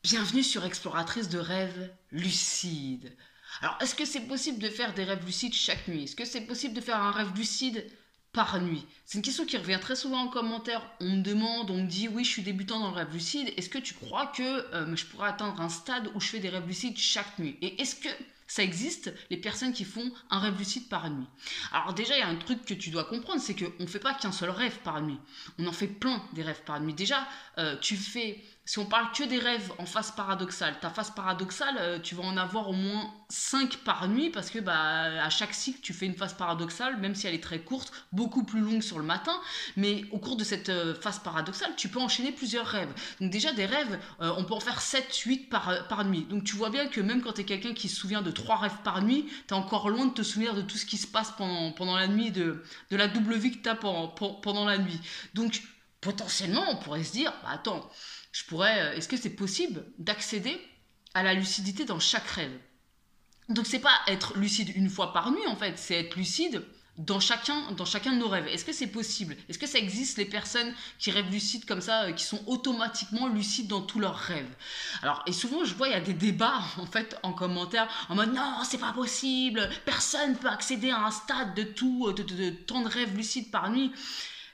Bienvenue sur Exploratrice de rêves lucides. Alors, est-ce que c'est possible de faire des rêves lucides chaque nuit? Est-ce que c'est possible de faire un rêve lucide par nuit? C'est une question qui revient très souvent en commentaire. On me demande, on me dit, oui, je suis débutant dans le rêve lucide. Est-ce que tu crois que je pourrais atteindre un stade où je fais des rêves lucides chaque nuit? Et est-ce que ça existe, les personnes qui font un rêve lucide par nuit? Alors déjà, il y a un truc que tu dois comprendre, c'est qu'on ne fait pas qu'un seul rêve par nuit. On en fait plein des rêves par nuit. Déjà, si on parle que des rêves en phase paradoxale, ta phase paradoxale, tu vas en avoir au moins 5 par nuit parce que à chaque cycle, tu fais une phase paradoxale, même si elle est très courte, beaucoup plus longue sur le matin. Mais au cours de cette phase paradoxale, tu peux enchaîner plusieurs rêves. Donc déjà, des rêves, on peut en faire 7, 8 par nuit. Donc tu vois bien que même quand tu es quelqu'un qui se souvient de 3 rêves par nuit, tu es encore loin de te souvenir de tout ce qui se passe pendant la nuit, de la double vie que tu as pendant la nuit. Donc potentiellement, on pourrait se dire, attends, est-ce que c'est possible d'accéder à la lucidité dans chaque rêve? Donc c'est pas être lucide une fois par nuit en fait, c'est être lucide dans chacun de nos rêves. Est-ce que c'est possible? Est-ce que ça existe les personnes qui rêvent lucides comme ça, qui sont automatiquement lucides dans tous leurs rêves? Alors, et souvent je vois il y a des débats en fait en commentaire en mode non, c'est pas possible, personne peut accéder à un stade de tant de rêves lucides par nuit.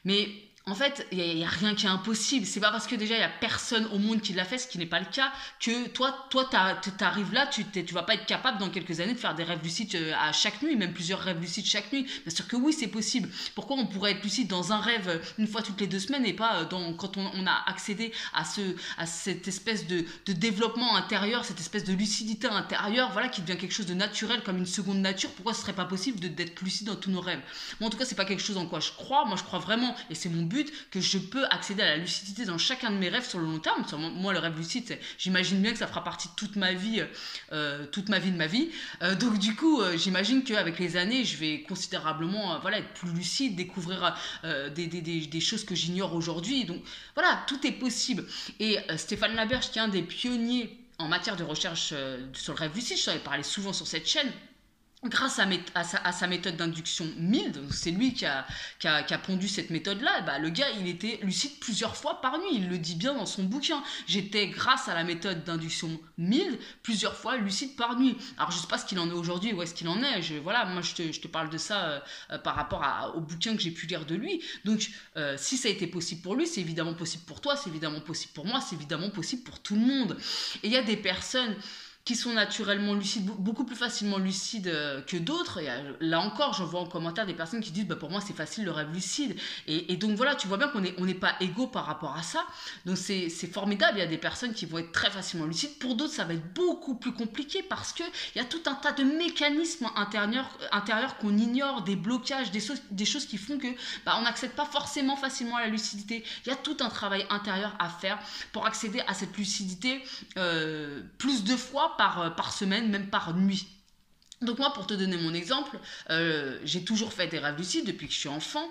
Mais en fait, il n'y a rien qui est impossible. C'est pas parce que déjà il n'y a personne au monde qui l'a fait, ce qui n'est pas le cas, que toi t'arrives là, tu vas pas être capable dans quelques années de faire des rêves lucides à chaque nuit, même plusieurs rêves lucides chaque nuit. Bien sûr que oui, c'est possible. Pourquoi on pourrait être lucide dans un rêve une fois toutes les 2 semaines et pas quand on a accédé à cette espèce de développement intérieur, cette espèce de lucidité intérieure, voilà, qui devient quelque chose de naturel comme une seconde nature? Pourquoi ce serait pas possible d'être lucide dans tous nos rêves? Moi, en tout cas, c'est pas quelque chose en quoi je crois. Moi, je crois vraiment, et c'est mon but, que je peux accéder à la lucidité dans chacun de mes rêves sur le long terme. Moi, le rêve lucide, j'imagine bien que ça fera partie de toute ma vie de ma vie. Donc du coup, j'imagine qu'avec les années, je vais considérablement être plus lucide, découvrir des choses que j'ignore aujourd'hui. Donc voilà, tout est possible. Et Stéphane Laberge, qui est un des pionniers en matière de recherche sur le rêve lucide, je t'en avais parlé souvent sur cette chaîne, grâce à sa méthode d'induction MILD, c'est lui qui a pondu cette méthode-là, le gars, il était lucide plusieurs fois par nuit, il le dit bien dans son bouquin. J'étais, grâce à la méthode d'induction MILD, plusieurs fois lucide par nuit. Alors, je ne sais pas ce qu'il en est aujourd'hui, où est-ce qu'il en est. Moi, je te parle de ça par rapport au bouquin que j'ai pu lire de lui. Donc, si ça a été possible pour lui, c'est évidemment possible pour toi, c'est évidemment possible pour moi, c'est évidemment possible pour tout le monde. Et il y a des personnes qui sont naturellement lucides, beaucoup plus facilement lucides que d'autres. Et là encore, je vois en commentaire des personnes qui disent pour moi c'est facile le rêve lucide. Et donc voilà, tu vois bien qu'on n'est pas égaux par rapport à ça. Donc c'est formidable, il y a des personnes qui vont être très facilement lucides. Pour d'autres, ça va être beaucoup plus compliqué parce qu'il y a tout un tas de mécanismes intérieurs qu'on ignore, des blocages, des choses qui font que on n'accède pas forcément facilement à la lucidité. Il y a tout un travail intérieur à faire pour accéder à cette lucidité plus de fois par semaine, même par nuit. Donc moi, pour te donner mon exemple, j'ai toujours fait des rêves lucides depuis que je suis enfant.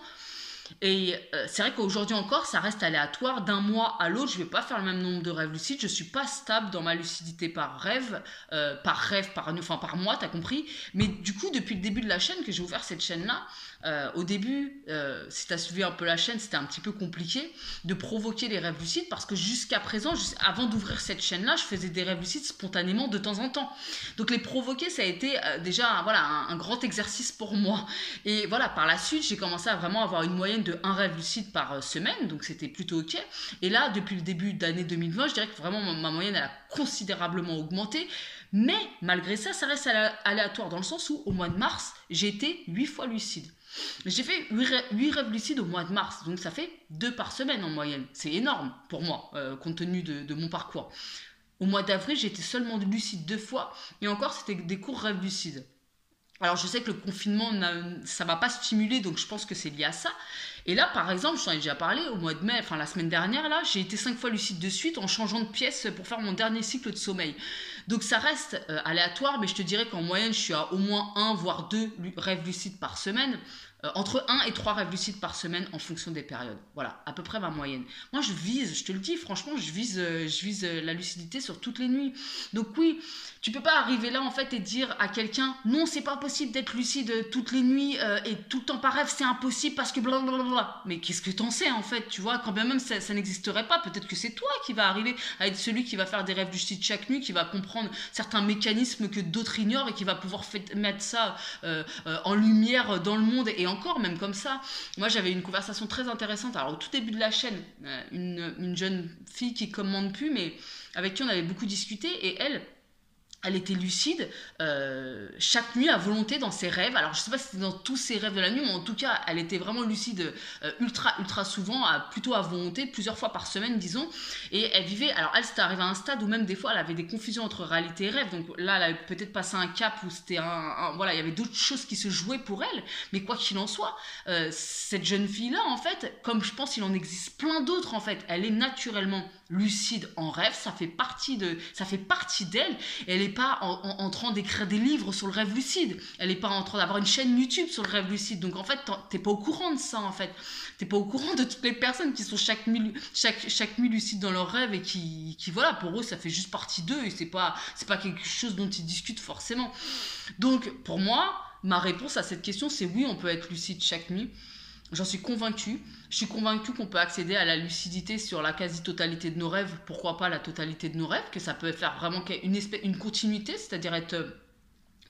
Et c'est vrai qu'aujourd'hui encore, ça reste aléatoire. D'un mois à l'autre, je ne vais pas faire le même nombre de rêves lucides. Je ne suis pas stable dans ma lucidité par mois, tu as compris. Mais du coup, depuis le début de la chaîne, que j'ai ouvert cette chaîne-là, au début, si tu as suivi un peu la chaîne, c'était un petit peu compliqué de provoquer les rêves lucides parce que jusqu'à présent, avant d'ouvrir cette chaîne-là, je faisais des rêves lucides spontanément de temps en temps. Donc les provoquer, ça a été déjà un grand exercice pour moi. Et voilà, par la suite, j'ai commencé à vraiment avoir une moyenne de 1 rêve lucide par semaine, donc c'était plutôt ok. Et là, depuis le début d'année 2020, je dirais que vraiment ma moyenne elle a considérablement augmenté. Mais malgré ça, ça reste aléatoire dans le sens où au mois de mars, j'ai été 8 fois lucide. J'ai fait 8 rêves lucides au mois de mars, donc ça fait 2 par semaine en moyenne. C'est énorme pour moi, compte tenu de mon parcours. Au mois d'avril, j'ai été seulement lucide 2 fois, et encore, c'était des courts rêves lucides. Alors je sais que le confinement, ça ne m'a pas stimulé, donc je pense que c'est lié à ça. Et là, par exemple, je t'en ai déjà parlé, au mois de mai, enfin la semaine dernière, là, j'ai été 5 fois lucide de suite en changeant de pièce pour faire mon dernier cycle de sommeil. Donc ça reste aléatoire, mais je te dirais qu'en moyenne, je suis à au moins 1 voire 2 rêves lucides par semaine. Entre 1 et 3 rêves lucides par semaine en fonction des périodes. Voilà, à peu près ma moyenne. Moi, je te le dis, franchement, je vise la lucidité sur toutes les nuits. Donc oui, tu peux pas arriver là en fait et dire à quelqu'un non, c'est pas possible d'être lucide toutes les nuits et tout le temps par rêve, c'est impossible parce que blablabla. Mais qu'est-ce que t'en sais en fait, tu vois, quand bien même ça n'existerait pas, peut-être que c'est toi qui va arriver à être celui qui va faire des rêves lucides chaque nuit, qui va comprendre certains mécanismes que d'autres ignorent et qui va pouvoir mettre ça en lumière dans le monde. Et encore, même comme ça, moi j'avais une conversation très intéressante, alors au tout début de la chaîne, une jeune fille qui commande plus, mais avec qui on avait beaucoup discuté, et elle était lucide chaque nuit à volonté dans ses rêves. Alors je sais pas si c'était dans tous ses rêves de la nuit, mais en tout cas elle était vraiment lucide ultra souvent, plutôt à volonté, plusieurs fois par semaine disons. Et elle vivait, alors elle c'était arrivé à un stade où même des fois elle avait des confusions entre réalité et rêve. Donc là elle avait peut-être passé un cap où c'était voilà, il y avait d'autres choses qui se jouaient pour elle. Mais quoi qu'il en soit, cette jeune fille là en fait, comme je pense il en existe plein d'autres en fait, elle est naturellement lucide en rêve, ça fait partie d'elle. Elle n'est pas en train d'écrire des livres sur le rêve lucide, elle n'est pas en train d'avoir une chaîne YouTube sur le rêve lucide. Donc en fait t'es pas au courant de ça, en fait t'es pas au courant de toutes les personnes qui sont chaque nuit lucides dans leurs rêves et qui voilà, pour eux ça fait juste partie d'eux et c'est pas quelque chose dont ils discutent forcément. Donc pour moi, ma réponse à cette question c'est oui, on peut être lucide chaque nuit. J'en suis convaincue. Je suis convaincue qu'on peut accéder à la lucidité sur la quasi-totalité de nos rêves. Pourquoi pas la totalité de nos rêves, que ça peut faire vraiment une continuité, c'est-à-dire être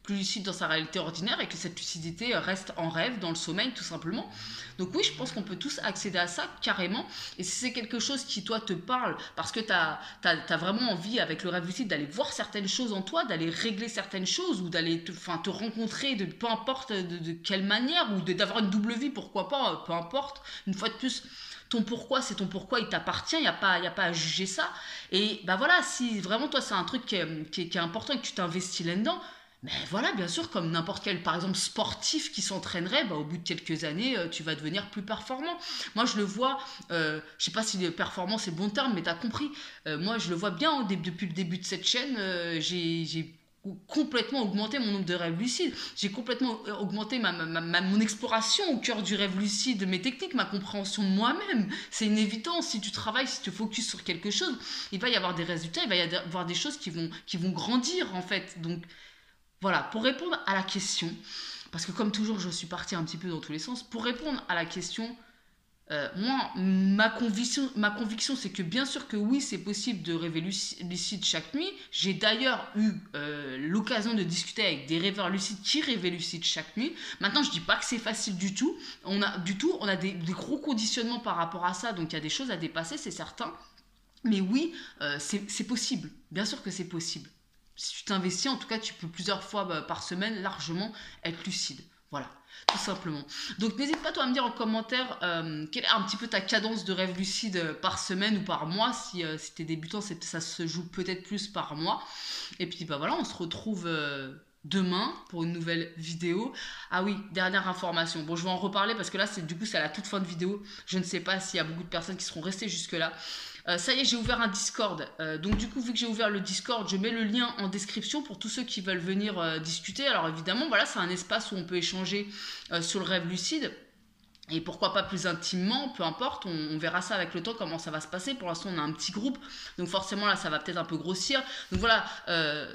plus lucide dans sa réalité ordinaire et que cette lucidité reste en rêve, dans le sommeil, tout simplement. Donc oui, je pense qu'on peut tous accéder à ça, carrément. Et si c'est quelque chose qui, toi, te parle, parce que t'as vraiment envie, avec le rêve lucide, d'aller voir certaines choses en toi, d'aller régler certaines choses, ou d'aller te rencontrer, peu importe de quelle manière, ou d'avoir une double vie, pourquoi pas, peu importe, une fois de plus, ton pourquoi, c'est ton pourquoi, il t'appartient, il n'y a pas à juger ça. Et bah voilà, si vraiment toi c'est un truc qui est important et que tu t'investis là-dedans, mais voilà, bien sûr, comme n'importe quel, par exemple, sportif qui s'entraînerait, bah, au bout de quelques années, tu vas devenir plus performant. Moi, je le vois, je sais pas si performant c'est le bon terme, mais t'as compris. Moi, je le vois bien depuis le début de cette chaîne, j'ai complètement augmenté mon nombre de rêves lucides. J'ai complètement augmenté mon exploration au cœur du rêve lucide, mes techniques, ma compréhension de moi-même. C'est une évidence. Si tu travailles, si tu focuses sur quelque chose, il va y avoir des résultats, il va y avoir des choses qui vont grandir, en fait. Donc, voilà, pour répondre à la question, parce que comme toujours, je suis partie un petit peu dans tous les sens, pour répondre à la question, moi, ma conviction, c'est que bien sûr que oui, c'est possible de rêver lucide chaque nuit. J'ai d'ailleurs eu l'occasion de discuter avec des rêveurs lucides qui rêvaient lucide chaque nuit. Maintenant, je dis pas que c'est facile du tout. On a des gros conditionnements par rapport à ça, donc il y a des choses à dépasser, c'est certain. Mais oui, c'est possible. Bien sûr que c'est possible. Si tu t'investis, en tout cas, tu peux plusieurs fois par semaine largement être lucide. Voilà, tout simplement. Donc n'hésite pas toi à me dire en commentaire quelle est un petit peu ta cadence de rêve lucide par semaine ou par mois. Si t'es débutant, ça se joue peut-être plus par mois. Et puis bah voilà, on se retrouve demain pour une nouvelle vidéo. Ah oui, dernière information. Bon, je vais en reparler parce que là, c'est à la toute fin de vidéo. Je ne sais pas s'il y a beaucoup de personnes qui seront restées jusque-là. Ça y est, j'ai ouvert un Discord. Donc du coup, vu que j'ai ouvert le Discord, je mets le lien en description pour tous ceux qui veulent venir discuter. Alors évidemment, voilà, c'est un espace où on peut échanger sur le rêve lucide. Et pourquoi pas plus intimement, peu importe, on verra ça avec le temps, comment ça va se passer. Pour l'instant, on a un petit groupe, donc forcément, là, ça va peut-être un peu grossir. Donc voilà,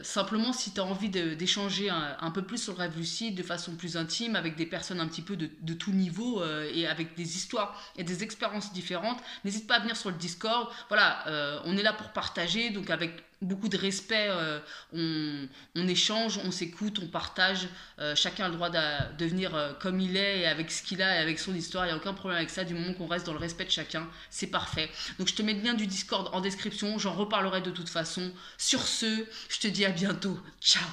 simplement, si tu as envie d'échanger un peu plus sur le rêve lucide, de façon plus intime, avec des personnes un petit peu de tout niveau, et avec des histoires et des expériences différentes, n'hésite pas à venir sur le Discord. Voilà, on est là pour partager, donc avec beaucoup de respect, on échange, on s'écoute, on partage, chacun a le droit de venir comme il est et avec ce qu'il a et avec son histoire, il n'y a aucun problème avec ça du moment qu'on reste dans le respect de chacun, c'est parfait. Donc je te mets le lien du Discord en description, j'en reparlerai de toute façon. Sur ce, je te dis à bientôt, ciao.